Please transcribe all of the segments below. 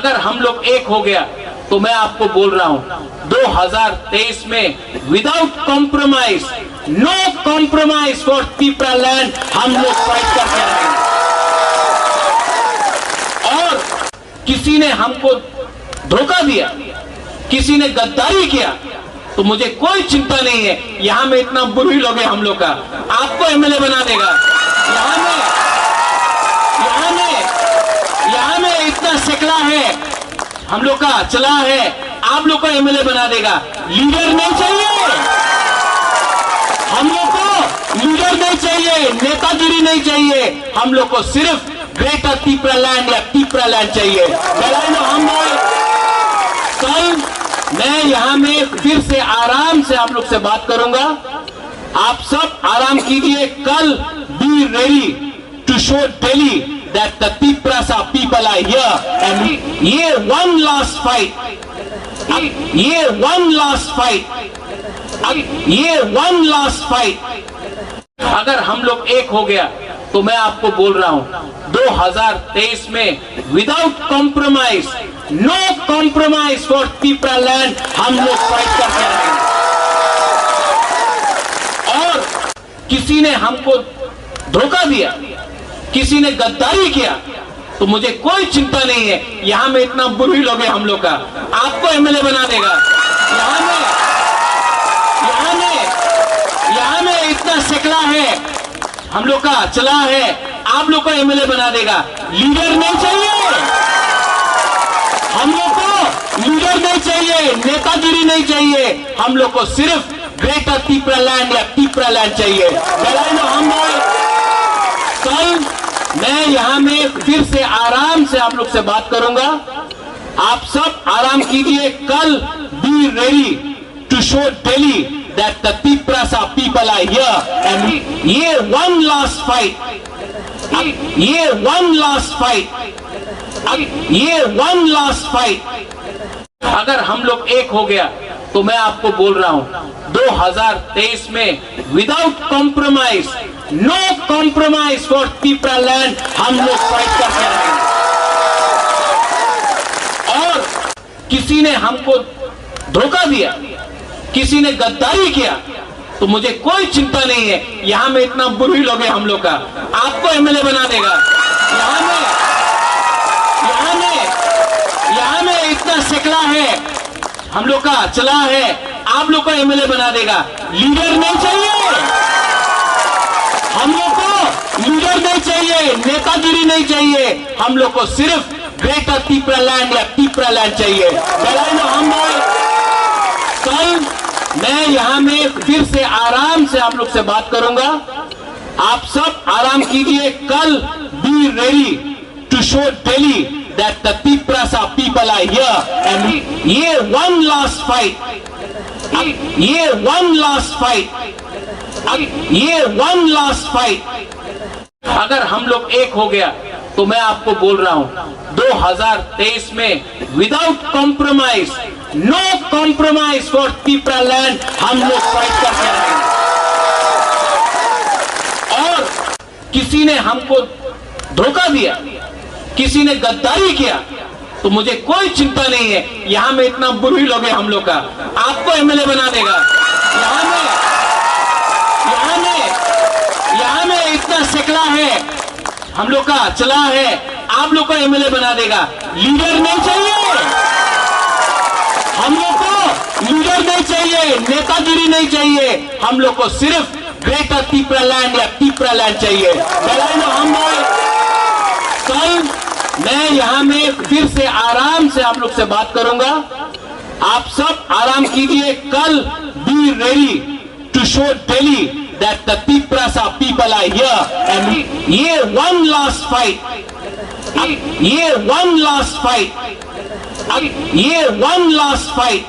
अगर हम लोग एक हो गया तो मैं आपको बोल रहा हूं 2023 में without compromise, no compromise for Tipraland हम लोग फाइट करके आएंगे। और किसी ने हमको धोखा दिया, किसी ने गद्दारी किया तो मुझे कोई चिंता नहीं है। यहां में इतना बुरी लोग है हम लोग का, आपको एमएलए बना देगा। यहां में इतना सिकला है हम लोग का, चला है, आप लोग को एमएलए बना देगा। लीडर नहीं चाहिए हम लोग को, लीडर नहीं चाहिए, नेतागिरी नहीं चाहिए हम लोग को, सिर्फ ग्रेटर पीपरा लैंड या पीपरा लैंड चाहिए। हम कल मैं यहां में फिर से आराम से आप लोग से बात करूंगा, आप सब आराम कीजिए। कल be ready to show Delhi that the Piprasa people are here and ये one last fight, ये one last fight, ये one last fight अगर हम लोग एक हो गया तो मैं आपको बोल रहा हूं 2023 में without compromise, no compromise for Tipraland हम लोग फाइट करके आएंगे। और किसी ने हमको धोखा दिया, किसी ने गद्दारी किया तो मुझे कोई चिंता नहीं है। यहां में इतना बुरी लोग है हम लोग का, आपको एमएलए बना देगा। यहां में इतना सिकला है हम लोग का, चला है, आप लोग को एमएलए बना देगा। लीडर नहीं चाहिए हम लोग को, लीडर नहीं चाहिए, नेतागिरी नहीं चाहिए हम लोग को, सिर्फ ग्रेटर पीपरा लैंड या पीपरा लैंड चाहिए। कल मैं यहां में फिर से आराम से आप लोग से बात करूंगा, आप सब आराम कीजिए। कल be ready to show Delhi that the Piprasa people are here and ये one last fight, ये one last fight, ये one last fight अगर हम लोग एक हो गया तो मैं आपको बोल रहा हूं 2023 में without compromise, no compromise for Tipraland हम लोग फाइट करके आएंगे। और किसी ने हमको धोखा दिया, किसी ने गद्दारी किया तो मुझे कोई चिंता नहीं है। यहां में इतना बुरी लोग है हम लोग का, आपको एमएलए बना देगा। यहां में इतना सिकला है हम लोग का, चला है, आप लोग को एमएलए बना देगा। लीडर नहीं चाहिए हम लोग को, लीडर नहीं चाहिए, नेतागिरी नहीं चाहिए हम लोग को, सिर्फ ग्रेटर पीपरा लैंड या पीपरा लैंड चाहिए। कल मैं यहां में फिर से आराम से आप लोग से बात करूंगा, आप सब आराम कीजिए। कल be ready to show Delhi that the Piprasa people are here and ये one last fight, ये one last fight, ये one last fight अगर हम लोग एक हो गया तो मैं आपको बोल रहा हूं 2023 में without compromise, no compromise for Tipraland हम लोग फाइट करके आएंगे। और किसी ने हमको धोखा दिया, किसी ने गद्दारी किया तो मुझे कोई चिंता नहीं है। यहां में इतना बुरी लोग है हम लोग का, आपको एमएलए बना देगा। यहां में इतना सिकला है हम लोग का, चला है, आप लोग को एमएलए बना देगा। लीडर नहीं चाहिए हम लोग को, लीडर नहीं चाहिए, नेतागिरी नहीं चाहिए हम लोग को, सिर्फ ग्रेटर पीपरा लैंड या पीपरा लैंड चाहिए। कल मैं यहां में फिर से आराम से आप लोग से बात करूंगा, आप सब आराम कीजिए। कल be ready to show Delhi that the Piprasa people are here and ये one last fight, ये one last fight, ये one last fight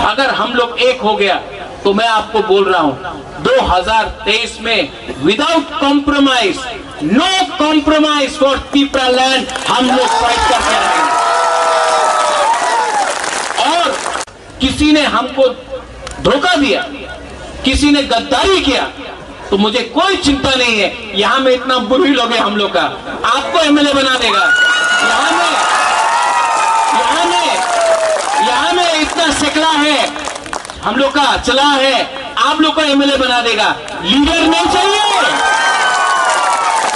अगर हम लोग एक हो गया तो मैं आपको बोल रहा हूं 2023 में without compromise, no compromise for Tipraland हम लोग फाइट करके आएंगे। और किसी ने हमको धोखा दिया, किसी ने गद्दारी किया तो मुझे कोई चिंता नहीं है। यहां में इतना बुरी लोग है हम लोग का, आपको एमएलए बना देगा। हम लोग का चला है, आप लोग को एमएलए बना देगा। लीडर नहीं चाहिए,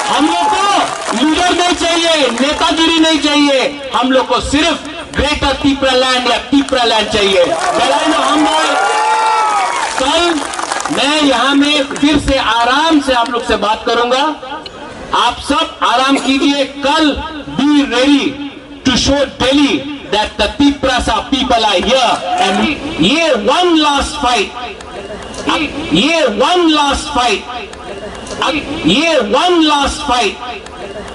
हम लोग को लीडर नहीं चाहिए, नेतागिरी नहीं चाहिए, हम लोग को सिर्फ ग्रेटर तिपरालैंड या तिपरालैंड चाहिए। कल मैं यहां में फिर से आराम से आप लोग से बात करूंगा, आप सब आराम कीजिए। कल be ready to show Delhi that the Tiprasa people are here and ये वन लास्ट फाइट, ये वन लास्ट फाइट, ये वन लास्ट फाइट